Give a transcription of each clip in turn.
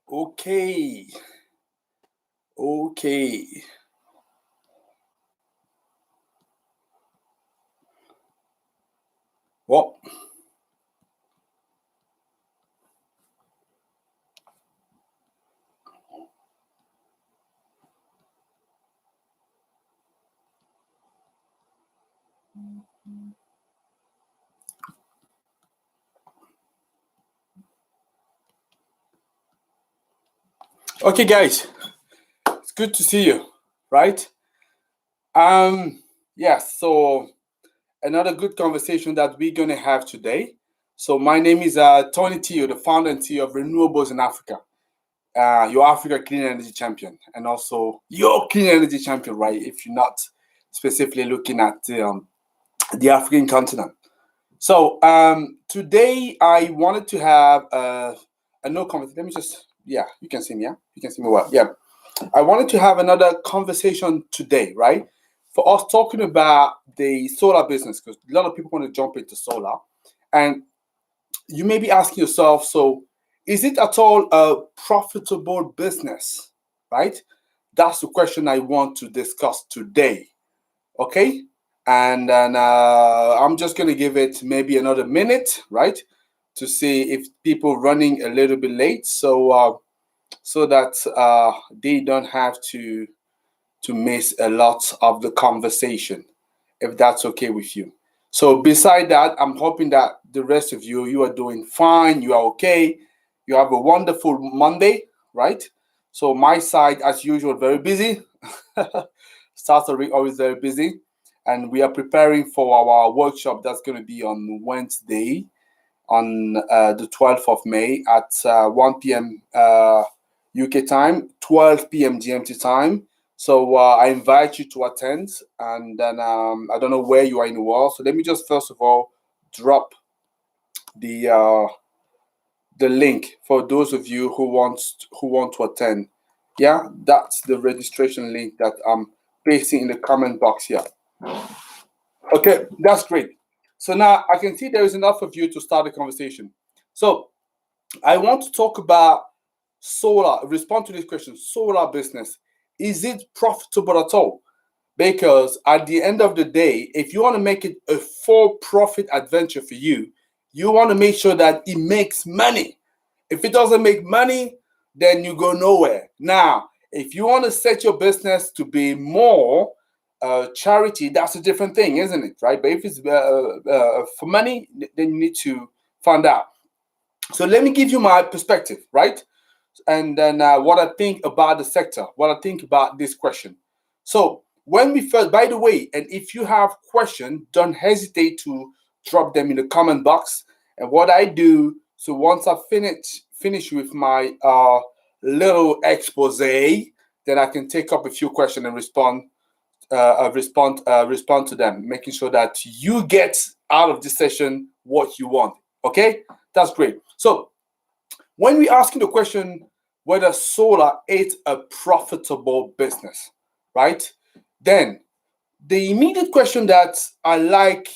Okay. Well, okay, guys, it's good to see you, right? Yes, so another good conversation that we're going to have today. So my name is Tony Teo, the founder and CEO of Renewables in Africa, your Africa Clean Energy Champion, and also your Clean Energy Champion, right? If you're not specifically looking at the African continent. So today I wanted to have a no comment. Let me just, yeah, you can see me, yeah? You can see me well, yeah. I wanted to have another conversation today, right? For us talking about the solar business, because a lot of people want to jump into solar. And you may be asking yourself, so is it at all a profitable business, right? That's the question I want to discuss today, okay? And then I'm just going to give it maybe another minute, right? To see if people running a little bit late. So that they don't have to miss a lot of the conversation, if that's okay with you. So beside that, I'm hoping that the rest of you are doing fine, you are okay, you have a wonderful Monday, right? So my side, as usual, very busy. Starts are always very busy, and we are preparing for our workshop that's going to be on Wednesday, on the 12th of May at 1 p.m. UK time, 12 p.m. GMT time. So I invite you to attend, and then I don't know where you are in the world. So let me just first of all drop the link for those of you who want to attend. Yeah, that's the registration link that I'm pasting in the comment box here. Okay, that's great. So now I can see there is enough of you to start the conversation. So I want to talk about solar, respond to this question, solar business. Is it profitable at all? Because at the end of the day, if you want to make it a for-profit adventure for you, you want to make sure that it makes money. If it doesn't make money, then you go nowhere. Now, if you want to set your business to be more charity, that's a different thing, isn't it? Right? But if it's for money, then you need to find out. So let me give you my perspective, right? And then what I think about the sector, what I think about this question. So when we first, by the way, and if you have questions, don't hesitate to drop them in the comment box. And what I do, so once I finish with my little expose, then I can take up a few questions and respond to them, making sure that you get out of this session what you want. Okay, that's great. So when we asking the question whether solar is a profitable business, right? Then the immediate question that I like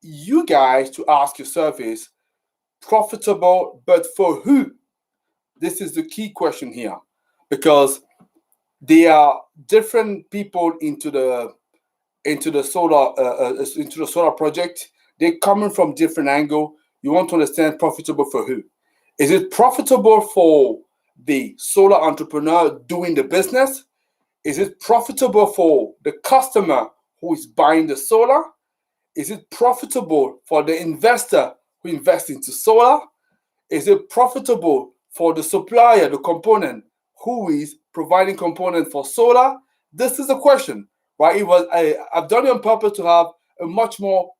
you guys to ask yourself is profitable, but for who? This is the key question here, because there are different people into the solar project. They're coming from different angle. You want to understand profitable for who? Is it profitable for the solar entrepreneur doing the business? Is it profitable for the customer who is buying the solar? Is it profitable for the investor who invests into solar? Is it profitable for the supplier, the component, who is providing component for solar? This is a question, right? I've done it on purpose to have a much more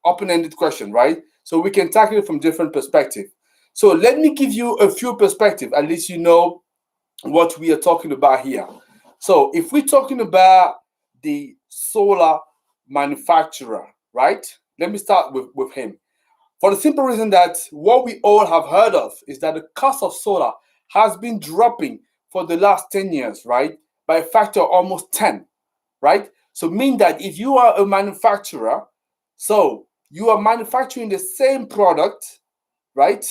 open-ended question, right? So we can tackle it from different perspectives. So let me give you a few perspectives, at least you know what we are talking about here. So if we're talking about the solar manufacturer, right? Let me start with him. For the simple reason that what we all have heard of is that the cost of solar has been dropping for the last 10 years, right? By a factor of almost 10, right? So mean that if you are a manufacturer, so you are manufacturing the same product, right?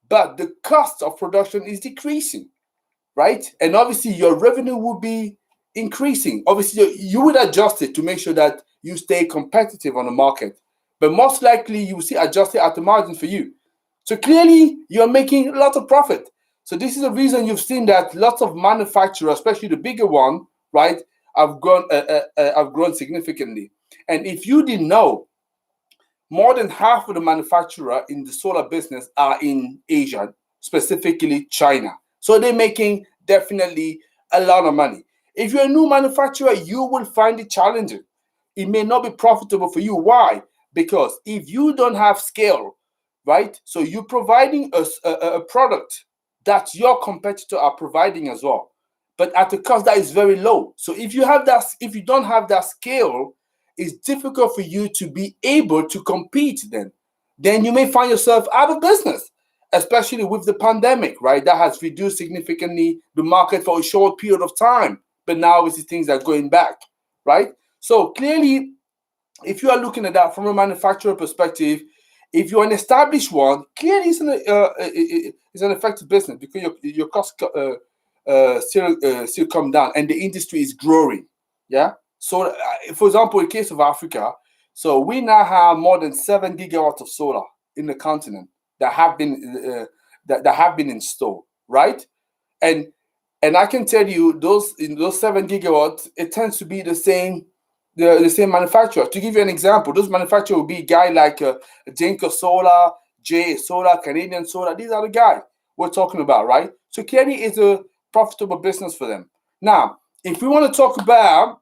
but the cost of production is decreasing, right? And obviously your revenue will be increasing. Obviously you would adjust it to make sure that you stay competitive on the market, but most likely you will see adjust it at the margin for you. So clearly you're making a lot of profit. So this is the reason you've seen that lots of manufacturers, especially the bigger one, right, have grown significantly. And if you didn't know, more than half of the manufacturers in the solar business are in Asia, specifically China. So they're making definitely a lot of money. If you're a new manufacturer, you will find it challenging. It may not be profitable for you. Why? Because if you don't have scale, right? So you're providing a product that your competitor are providing as well, but at a cost that is very low. So if you don't have that scale, it's difficult for you to be able to compete. Then you may find yourself out of business, especially with the pandemic, right? That has reduced significantly the market for a short period of time, but now we see things are going back, right? So clearly, if you are looking at that from a manufacturer perspective, if you're an established one, clearly it's an effective business because your costs still come down and the industry is growing. Yeah. So, for example, in the case of Africa, so we now have more than 7 gigawatts of solar in the continent that have been that have been installed, right? And I can tell you those in those 7 gigawatts, it tends to be the same manufacturer. To give you an example, those manufacturers will be a guy like Jinko Solar, J Solar, Canadian Solar. These are the guys we're talking about, right? So clearly it's a profitable business for them. Now, if we want to talk about,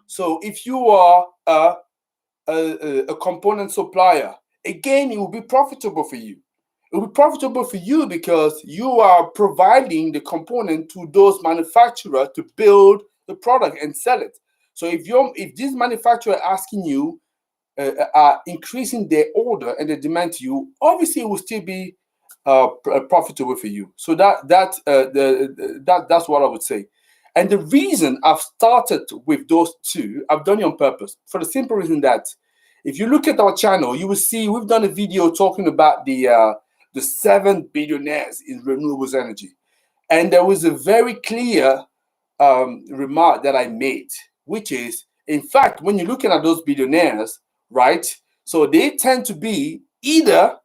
so if you are a component supplier, again, it will be profitable for you. It will be profitable for you because you are providing the component to those manufacturers to build the product and sell it. So if this manufacturer asking you are increasing their order and the demand to you, obviously it will still be profitable for you. So that's what I would say. And the reason I've started with those two, I've done it on purpose for the simple reason that if you look at our channel, you will see we've done a video talking about the 7 billionaires in renewables energy, and there was a very clear remark that I made, which is, in fact, when you're looking at those billionaires, right? So they tend to be either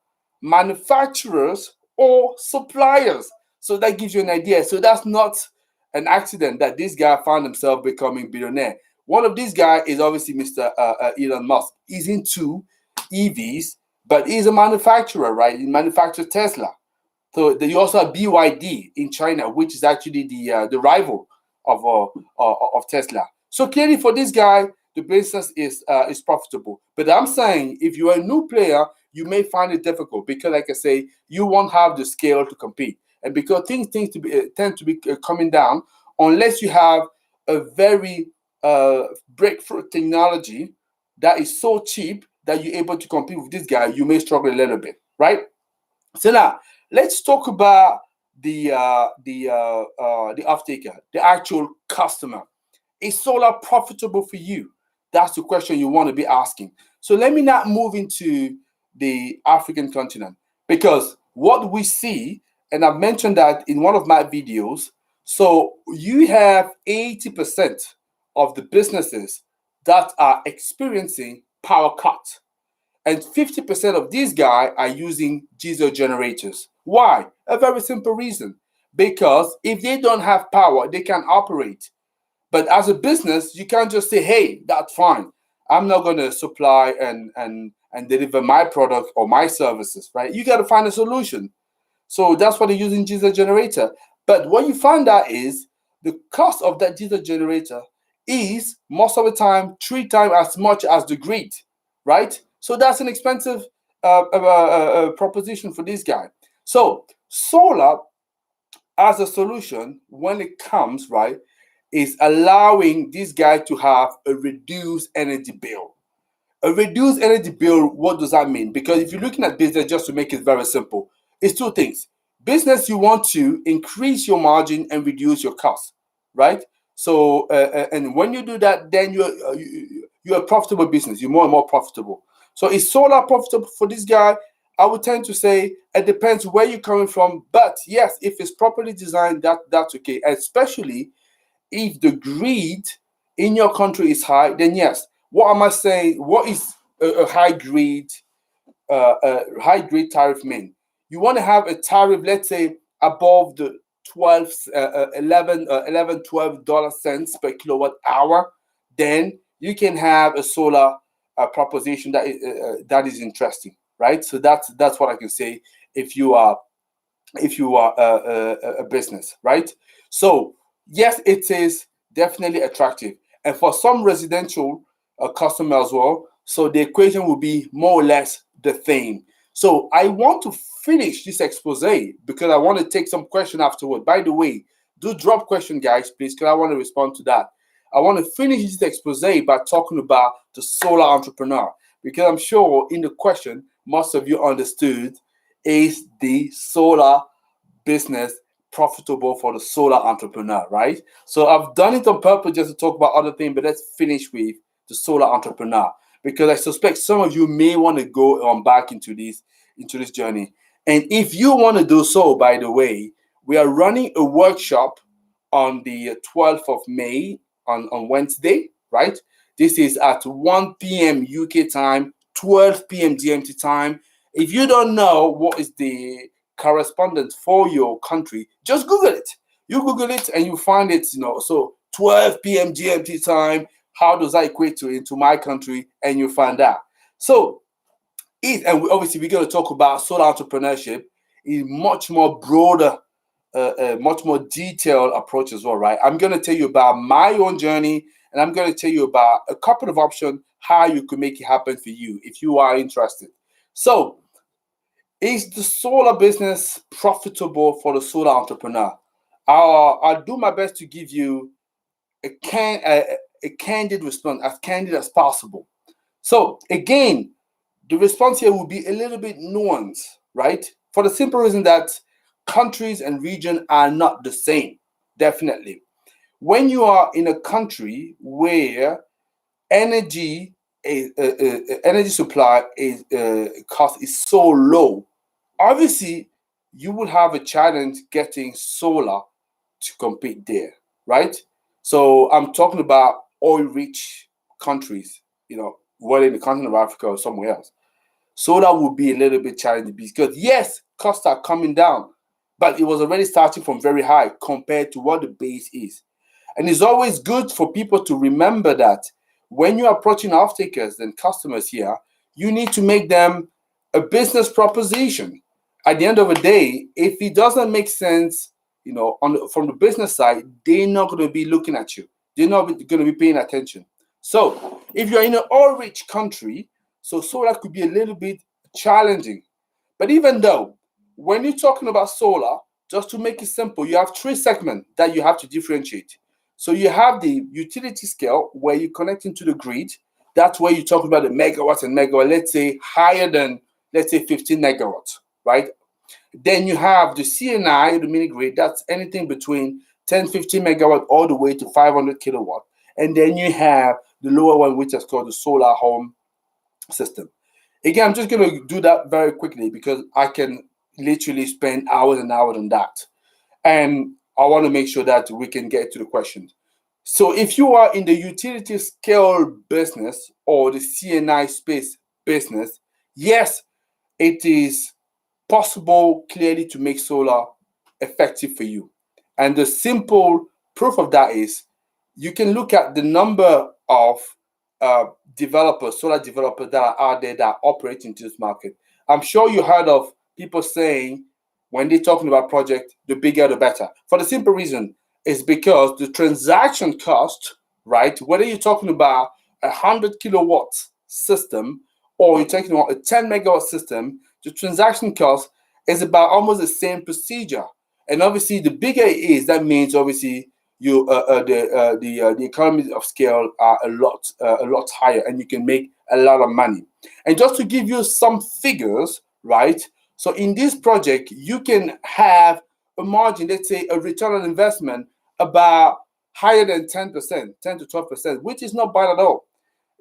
manufacturers or suppliers. So that gives you an idea. So that's not an accident that this guy found himself becoming billionaire. One of these guys is obviously Mr. Elon Musk. He's into EVs, but he's a manufacturer, right? He manufactures Tesla. So you also have BYD in China, which is actually the rival of Tesla. So clearly, for this guy, the business is profitable. But I'm saying, if you're a new player, you may find it difficult because, like I say, you won't have the scale to compete, and because things tend to be coming down, unless you have a very breakthrough technology that is so cheap that you're able to compete with this guy, you may struggle a little bit, right? So now let's talk about the off-taker, the actual customer. Is solar profitable for you? That's the question you want to be asking. So let me now move into the African continent, because what we see, and I've mentioned that in one of my videos, so you have 80% of the businesses that are experiencing power cut. And 50% of these guys are using diesel generators. Why? A very simple reason. Because if they don't have power, they can operate. But as a business, you can't just say, hey, that's fine. I'm not going to supply and deliver my product or my services, right? You got to find a solution. So that's why they're using diesel generator. But what you find out is the cost of that diesel generator is most of the time 3 times as much as the grid, right? So that's an expensive proposition for this guy. So solar as a solution, when it comes, right, is allowing this guy to have a reduced energy bill. A reduced energy bill, what does that mean? Because if you're looking at business, just to make it very simple, it's 2 things. Business, you want to increase your margin and reduce your cost, right? So, and when you do that, then you're a profitable business. You're more and more profitable. So is solar profitable for this guy? I would tend to say it depends where you're coming from. But yes, if it's properly designed, that's okay. Especially if the greed in your country is high, then yes. What am I saying? What is a high grade tariff mean? You want to have a tariff, let's say, above the 12, 11, $12 per kilowatt hour, then you can have a solar proposition that is interesting, right? So that's what I can say if you are a business, right? So yes, it is definitely attractive, and for some residential customer as well. So the equation will be more or less the same. So I want to finish this expose because I want to take some question afterward. By the way, do drop question, guys, please, because I want to respond to that. I want to finish this expose by talking about the solar entrepreneur, because I'm sure in the question most of you understood, is the solar business profitable for the solar entrepreneur, right? So I've done it on purpose just to talk about other things, but let's finish with the solar entrepreneur, because I suspect some of you may want to go on back into this journey. And if you want to do so, by the way, we are running a workshop on the 12th of May on Wednesday, right? This is at 1 p.m. UK time, 12 p.m. GMT time. If you don't know what is the correspondent for your country, just Google it. You Google it and you find it, so 12 p.m. GMT time, how does that equate to into my country? And you find out. So, obviously we're going to talk about solar entrepreneurship in much more broader, much more detailed approach as well, right? I'm going to tell you about my own journey, and I'm going to tell you about a couple of options how you could make it happen for you if you are interested. So, is the solar business profitable for the solar entrepreneur? I'll do my best to give you a candid response, as candid as possible. So again, the response here will be a little bit nuanced, right? For the simple reason that countries and region are not the same. Definitely. When you are in a country where energy energy supply is cost is so low, obviously you will have a challenge getting solar to compete there, right? So I'm talking about oil rich countries, whether in the continent of Africa or somewhere else. Solar will be a little bit challenging because yes, costs are coming down, but it was already starting from very high compared to what the base is. And it's always good for people to remember that when you're approaching off-takers and customers here, you need to make them a business proposition. At the end of the day, if it doesn't make sense, from the business side, they're not going to be looking at you. They're not going to be paying attention. So if you're in an oil-rich country, so solar could be a little bit challenging. But even though, when you're talking about solar, just to make it simple, you have three segments that you have to differentiate. So you have the utility scale where you connect into the grid. That's where you talk about the megawatts and megawatts, let's say higher than, let's say 15 megawatts, right? Then you have the CNI, the mini grid, that's anything between 10, 15 megawatt all the way to 500 kilowatt. And then you have the lower one, which is called the solar home system. Again, I'm just going to do that very quickly because I can literally spend hours and hours on that. And I want to make sure that we can get to the question. So if you are in the utility scale business or the CNI space business, yes, it is possible clearly to make solar effective for you. And the simple proof of that is you can look at the number of developers, solar developers that are out there that are operating into this market. I'm sure you heard of people saying when they're talking about project, the bigger the better. For the simple reason is because the transaction cost, right? Whether you're talking about 100 kilowatts system or you're talking about a 10 megawatt system, the transaction cost is about almost the same procedure. And obviously, the bigger it is, that means obviously the economies of scale are a lot higher, and you can make a lot of money. And just to give you some figures, right? So in this project, you can have a margin, let's say a return on investment about higher than 10%, 10 to 12%, which is not bad at all.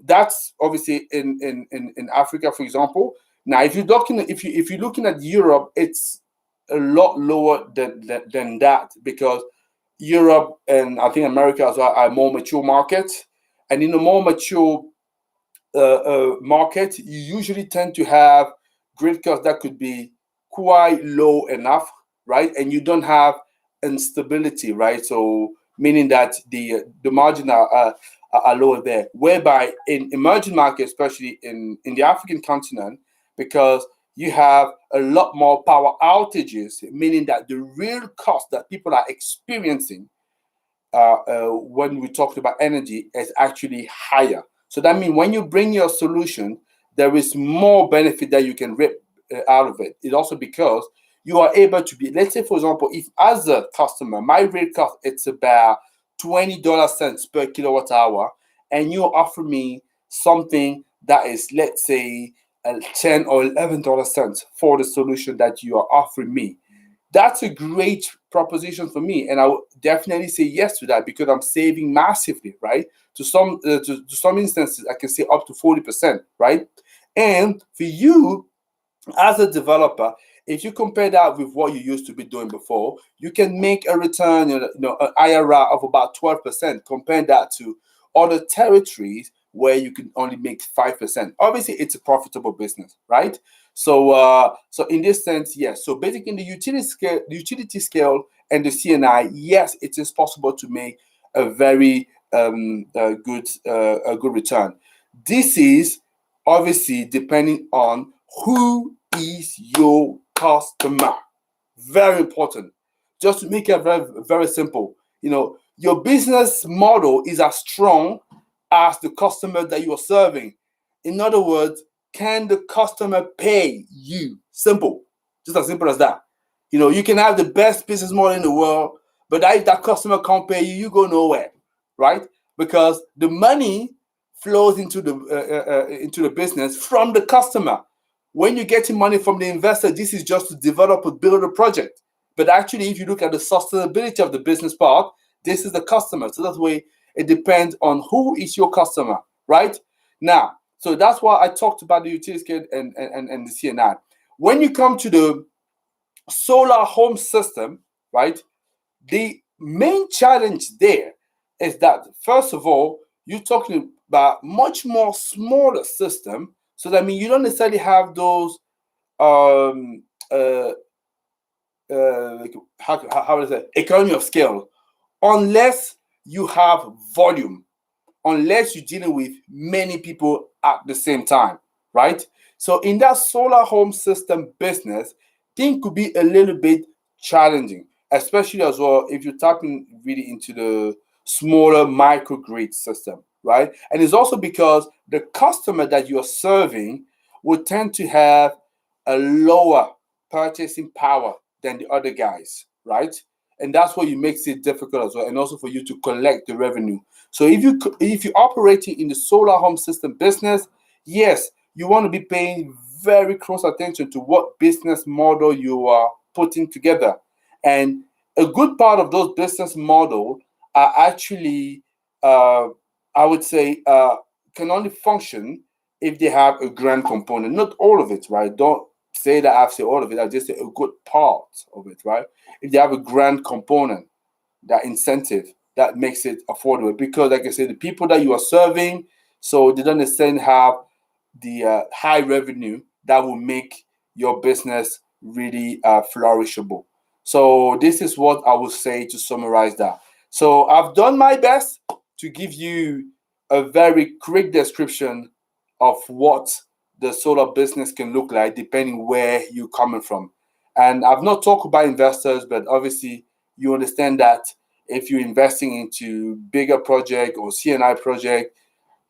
That's obviously in Africa, for example. Now, if you're looking at Europe, it's a lot lower than that, because Europe and I think America as well are more mature markets, and in a more mature market, you usually tend to have grid costs that could be quite low enough, right? And you don't have instability, right? So meaning that the margin are lower there. Whereby in emerging markets, especially in the African continent, because you have a lot more power outages, meaning that the real cost that people are experiencing when we talked about energy is actually higher. So that means when you bring your solution, there is more benefit that you can rip out of it. It's also because you are able to be, let's say, for example, if as a customer, my rate cost, it's about $20 per kilowatt hour, and you offer me something that is, let's say, 10 or $11 for the solution that you are offering me. That's a great proposition for me, and I would definitely say yes to that, because I'm saving massively, right? To some instances, I can say up to 40%, right? And for you as a developer, if you compare that with what you used to be doing before, you can make a return, an IRR of about 12%. Compare that to other territories where you can only make 5%. Obviously, it's a profitable business, right? So in this sense, yes. So basically, in the utility scale and the CNI, yes, it is possible to make a very good return. This is obviously depending on who is your customer. Very important. Just to make it very, very simple, your business model is as strong as the customer that you are serving. In other words, can the customer pay you? Simple. Just as simple as that. You can have the best business model in the world, but if that customer can't pay you, you go nowhere, right? Because the money flows into the business from the customer. When you're getting money from the investor, this is just to develop or build a project. But actually, if you look at the sustainability of the business part, this is the customer. So that's why it depends on who is your customer, right? Now, so that's why I talked about the utility scale and the CNI. When you come to the solar home system, right, the main challenge there is that, first of all, you're talking about much more smaller system. So that means you don't necessarily have those how is it, economy of scale, unless you have volume, unless you're dealing with many people at the same time, right? So in that solar home system business, things could be a little bit challenging, especially as well if you're tapping really into the smaller microgrid system, right? And it's also because the customer that you're serving will tend to have a lower purchasing power than the other guys, right? And that's what makes it difficult as well, and also for you to collect the revenue. So if you're operating in the solar home system business, yes, you want to be paying very close attention to what business model you are putting together. And a good part of those business model are actually, I would say, can only function if they have a grant component. Not all of it, right? Don't say that I've said all of it. I just say a good part of it, right? If they have a grant component, that incentive that makes it affordable, because like I said, the people that you are serving, so they don't necessarily have the high revenue that will make your business really flourishable. So this is what I would say to summarize that. So I've done my best to give you a very quick description of what the solar business can look like depending where you're coming from. And I've not talked about investors, but obviously you understand that if you're investing into bigger project or CNI project,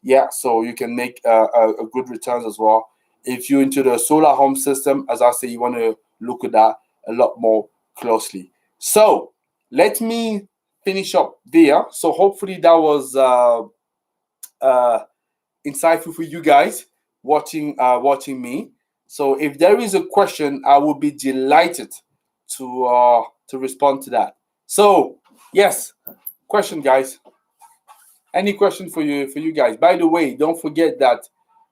yeah, so you can make a good returns as well. If you're into the solar home system, as I say, you want to look at that a lot more closely. So let me finish up there. So hopefully that was insightful for you guys watching me. So if there is a question, I will be delighted to respond to that. So yes, question, guys. Any question for you guys? By the way, don't forget that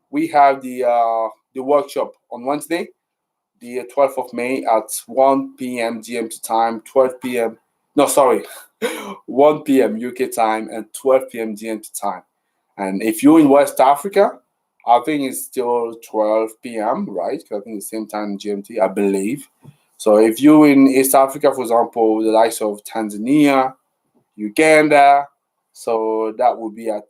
we have the the workshop on Wednesday, the 12th of May at 1 p.m. GMT time, 12 p.m. No, sorry, 1 p.m. UK time and 12 p.m. GMT time. And if you're in West Africa, I think it's still 12 p.m., right? Because I think it's the same time in GMT, I believe. So if you're in East Africa, for example, the likes of Tanzania, Uganda, so that would be at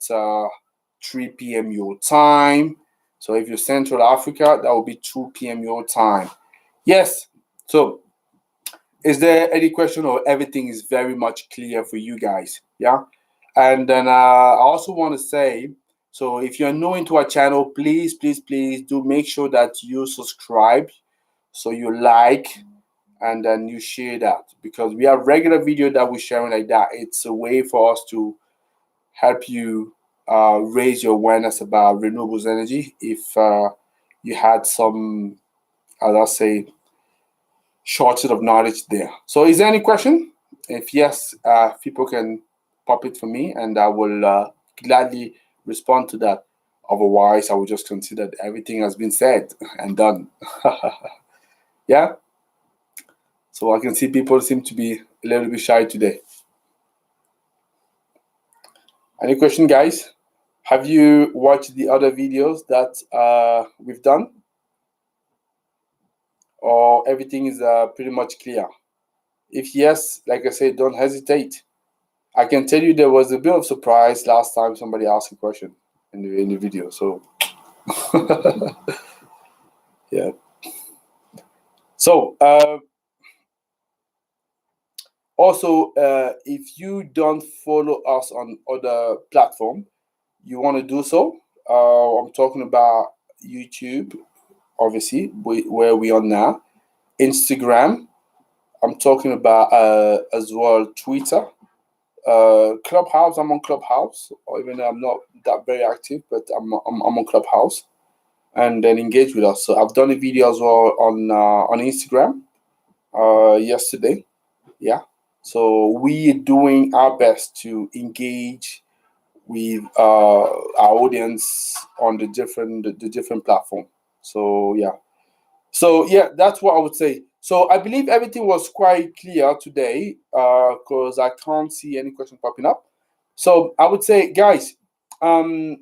3 p.m. your time. So if you're Central Africa, that would be 2 p.m. your time. Yes. So is there any question, or everything is very much clear for you guys? Yeah. And then I also want to say, so if you're new into our channel, please do make sure that you subscribe, so you like, and then you share that, because we have regular video that we're sharing like that. It's a way for us to help you raise your awareness about renewables energy. If you had some, as I say, shortage of knowledge there. So is there any question? If yes, people can pop it for me, and I will gladly respond to that. Otherwise, I will just consider that everything has been said and done. Yeah. So I can see people seem to be a little bit shy today. Any question, guys? Have you watched the other videos that we've done? Or everything is pretty much clear? If yes, like I said, don't hesitate. I can tell you there was a bit of surprise last time somebody asked a question in the video. So yeah. So also, if you don't follow us on other platform, you want to do so. I'm talking about YouTube, obviously, where we are now. Instagram. I'm talking about as well Twitter. Clubhouse. I'm on Clubhouse, or even though I'm not that very active, but I'm on Clubhouse, and then engage with us. So I've done a video as well on Instagram yesterday. Yeah. So we're doing our best to engage with our audience on the different platform. So yeah, that's what I would say. So I believe everything was quite clear today, because I can't see any question popping up. So I would say, guys, a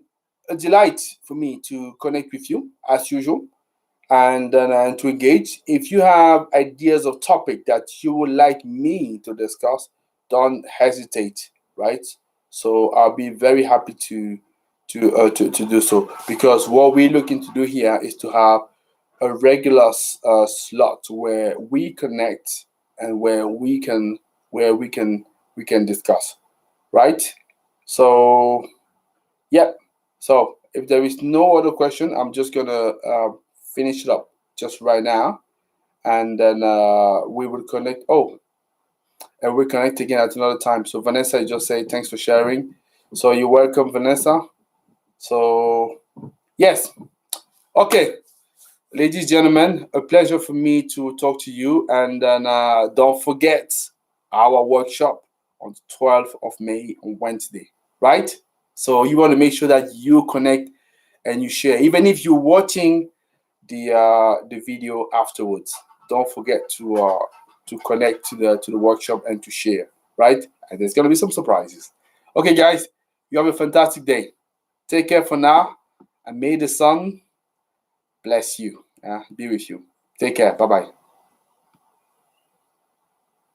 delight for me to connect with you as usual, and then to engage. If you have ideas of topic that you would like me to discuss, don't hesitate, right? So I'll be very happy to do so, because what we're looking to do here is to have a regular slot where we connect, and where we can discuss, right? So yeah. So if there is no other question, I'm just gonna finish it up just right now, and then we will connect. Oh, and we'll connect again at another time. So Vanessa, just say thanks for sharing. So you're welcome, Vanessa. So yes. Okay. Ladies and gentlemen, a pleasure for me to talk to you. And then don't forget our workshop on the 12th of May on Wednesday, right? So you want to make sure that you connect and you share. Even if you're watching the video afterwards, don't forget to connect to the workshop and to share, right? And there's going to be some surprises. Okay, guys, you have a fantastic day. Take care for now, and may the sun bless you. Be with you. Take care. Bye-bye.